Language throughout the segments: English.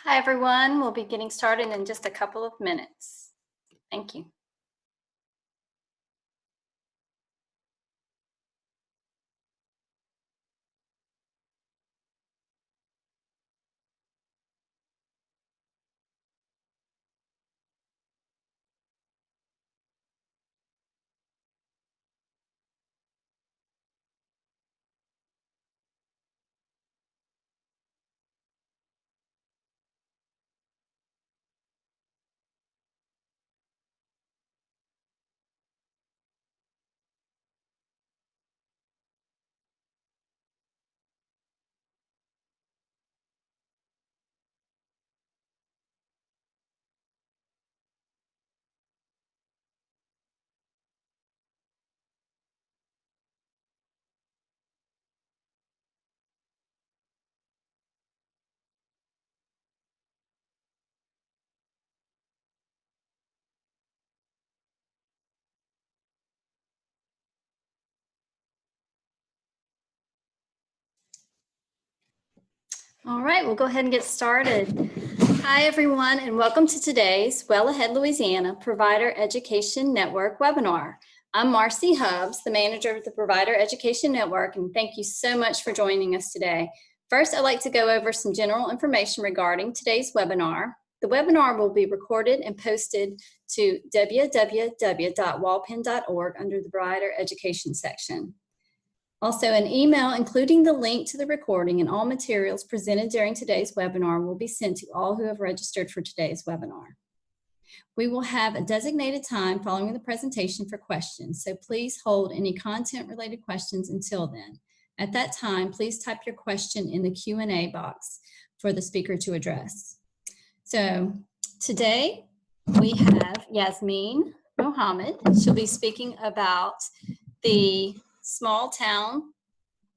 Hi, everyone. We'll be getting started in just a couple of minutes. Thank you. All right, we'll go ahead and get started. Hi, everyone, and welcome to today's Well Ahead Louisiana Provider Education Network webinar. I'm Marcy Hubbs, the manager of the Provider Education Network, and thank you so much for joining us today. First, I'd like to go over some general information regarding today's webinar. The webinar will be recorded and posted to www.walpen.org under the Provider Education section. Also, an email including the link to the recording and all materials presented during today's webinar will be sent to all who have registered for today's webinar. We will have a designated time following the presentation for questions, so please hold any content-related questions until then. At that time, please type your question in the Q&A box for the speaker to address. So today we have Yasmin Mohammed. She'll be speaking about the Small Town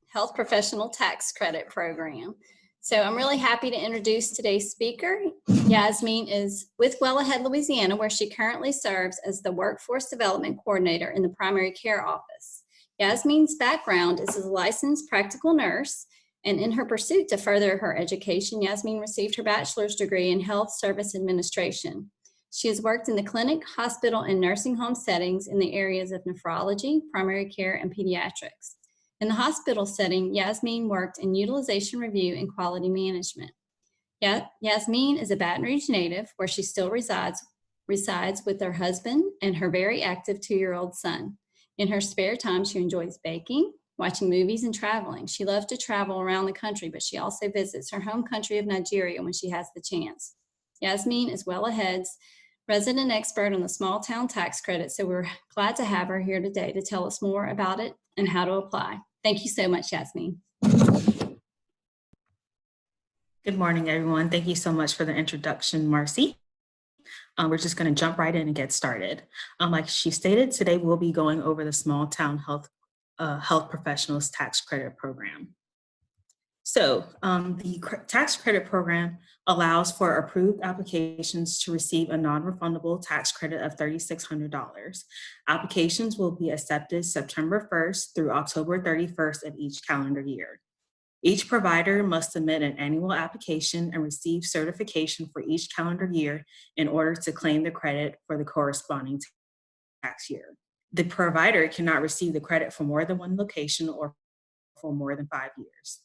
Health Professional Tax Credit Program. So I'm really happy to introduce today's speaker. Yasmin is with Well Ahead Louisiana, where she currently serves as the Workforce Development Coordinator in the Primary Care Office. Yasmin's background is as a licensed practical nurse, and in her pursuit to further her education, Yasmin received her bachelor's degree in Health Service Administration. She has worked in the clinic, hospital, and nursing home settings in the areas of nephrology, primary care, and pediatrics. In the hospital setting, Yasmin worked in utilization review and quality management. Yasmin is a Baton Rouge native where she still resides with her husband and her very active 2-year-old son. In her spare time, she enjoys baking, watching movies, and traveling. She loves to travel around the country, but she also visits her home country of Nigeria when she has the chance. Yasmin is Well Ahead's resident expert on the small town tax credit, so we're glad to have her here today to tell us more about it and how to apply. Thank you so much, Yasmin. Good morning, everyone. Thank you so much for the introduction, Marcy. We're just going to jump right in and get started. Like she stated, today we'll be going over the Small Town Health Professionals Tax Credit Program. So the tax credit program allows for approved applications to receive a non-refundable tax credit of $3,600. Applications will be accepted September 1st through October 31st of each calendar year. Each provider must submit an annual application and receive certification for each calendar year in order to claim the credit for the corresponding tax year. The provider cannot receive the credit for more than one location or for more than 5 years.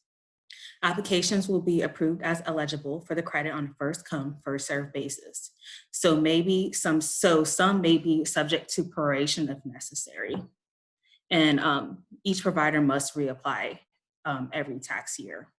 Applications will be approved as eligible for the credit on a first come, first served basis. So some may be subject to proration if necessary. And each provider must reapply every tax year.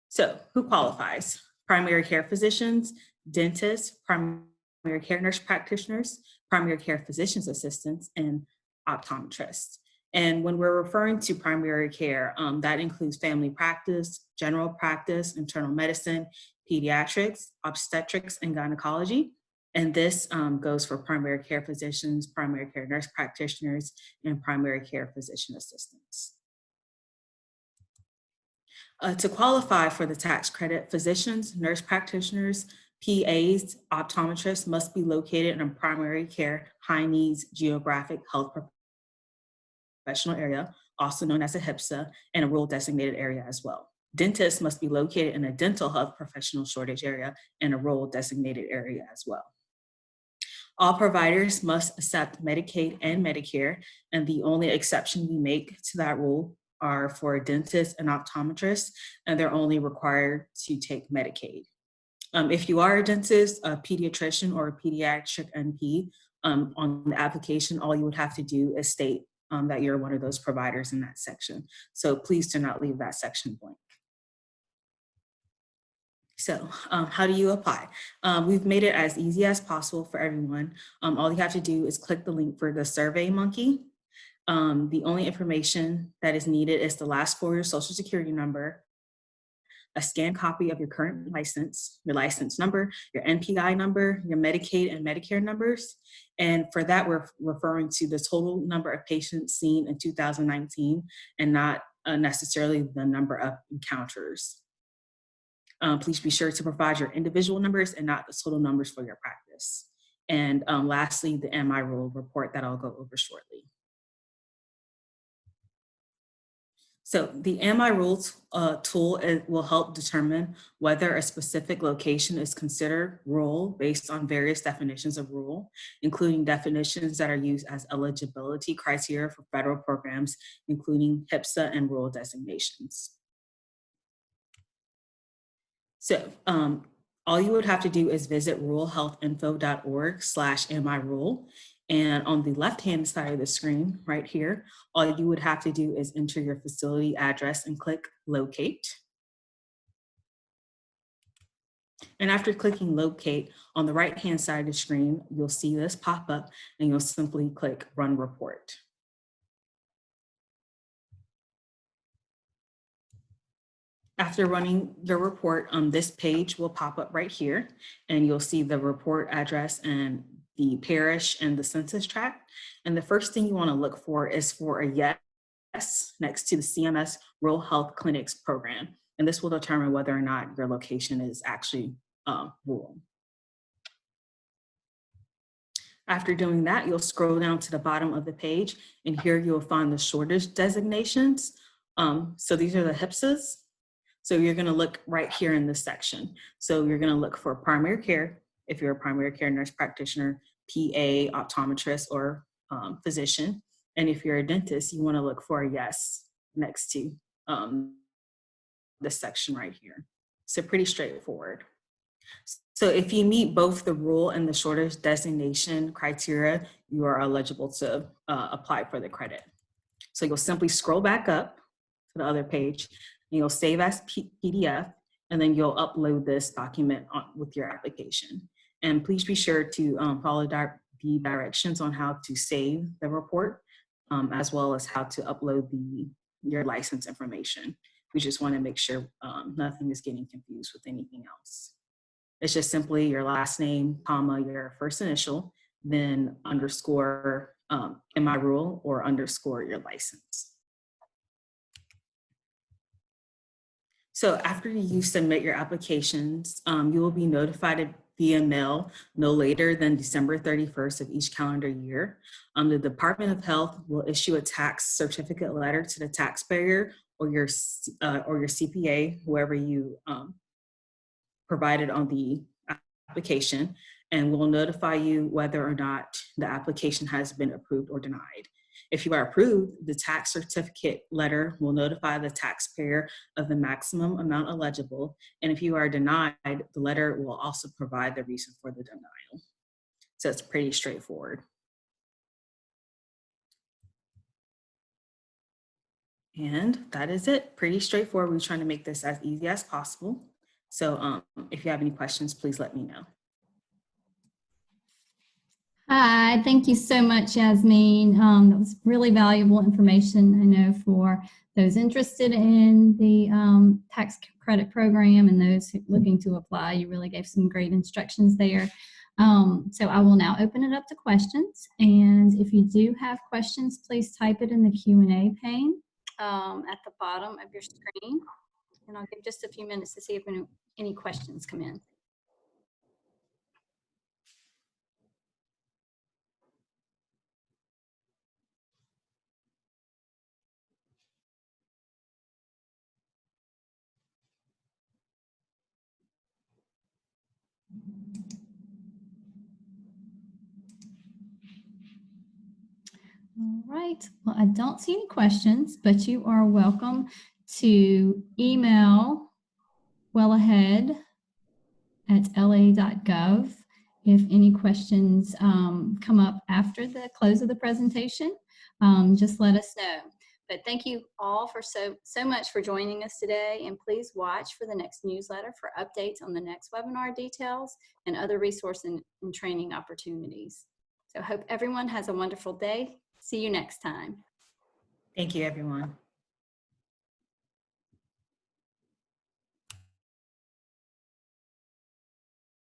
So who qualifies? Primary care physicians, dentists, primary care nurse practitioners, primary care physician's assistants, and optometrists. And when we're referring to primary care, that includes family practice, general practice, internal medicine, pediatrics, obstetrics, and gynecology. And this goes for primary care physicians, primary care nurse practitioners, and primary care physician assistants. To qualify for the tax credit, physicians, nurse practitioners, PAs, optometrists must be located in a primary care high needs geographic health professional area, also known as a HIPSA, and a rural designated area as well. Dentists must be located in a dental health professional shortage area and a rural designated area as well. All providers must accept Medicaid and Medicare, and the only exception we make to that rule are for dentists and optometrists, and they're only required to take Medicaid. If you are a dentist, a pediatrician, or a pediatric NP, on the application, all you would have to do is state that you're one of those providers in that section. So please do not leave that section blank. So how do you apply? We've made it as easy as possible for everyone. All you have to do is click the link for the Survey Monkey. The only information that is needed is the last 4 of your social security number, a scanned copy of your current license, your license number, your NPI number, your Medicaid and Medicare numbers. And for that, we're referring to the total number of patients seen in 2019 and not necessarily the number of encounters. Please be sure to provide your individual numbers and not the total numbers for your practice. And lastly, the MI rule report that I'll go over shortly. So the MI rules tool will help determine whether a specific location is considered rural based on various definitions of rural, including definitions that are used as eligibility criteria for federal programs, including HIPSA and rural designations. So all you would have to do is visit ruralhealthinfo.org/MIRural. And on the left-hand side of the screen right here, all you would have to do is enter your facility address and click locate. And after clicking locate, on the right-hand side of the screen, you'll see this pop up and you'll simply click run report. After running the report, this page will pop up right here, and you'll see the report address and the parish and the census tract. And the first thing you want to look for is for a yes next to the CMS Rural Health Clinics program. And this will determine whether or not your location is actually rural. After doing that, you'll scroll down to the bottom of the page, and here you'll find the shortage designations. So these are the HIPSAs. So you're going to look right here in this section. So you're going to look for primary care, if you're a primary care nurse practitioner, PA, optometrist, or physician. And if you're a dentist, you want to look for a yes next to this section right here. So pretty straightforward. So if you meet both the rural and the shortage designation criteria, you are eligible to apply for the credit. So you'll simply scroll back up to the other page, and you'll save as PDF, and then you'll upload this document with your application. And please be sure to follow the directions on how to save the report, as well as how to upload your license information. We just want to make sure nothing is getting confused with anything else. It's just simply your last name, comma, your first initial, then underscore MI rule or underscore your license. So after you submit your applications, you will be notified via mail no later than December 31st of each calendar year. The Department of Health will issue a tax certificate letter to the taxpayer or your CPA, whoever you provided on the application, and will notify you whether or not the application has been approved or denied. If you are approved, the tax certificate letter will notify the taxpayer of the maximum amount eligible. And if you are denied, the letter will also provide the reason for the denial. So it's pretty straightforward. And that is it. Pretty straightforward. We're trying to make this as easy as possible. So if you have any questions, please let me know. Hi, thank you so much, Yasmin. That was really valuable information, I know, for those interested in the tax credit program and those looking to apply. You really gave some great instructions there. So I will now open it up to questions. And if you do have questions, please type it in the Q&A pane at the bottom of your screen. And I'll give just a few minutes to see if any questions come in. All right. Well, I don't see any questions, but you are welcome to email wellahead@la.gov if any questions come up after the close of the presentation. Just let us know. But thank you all for so much for joining us today, and please watch for the next newsletter for updates on the next webinar details and other resource and training opportunities. So I hope everyone has a wonderful day. See you next time. Thank you, everyone.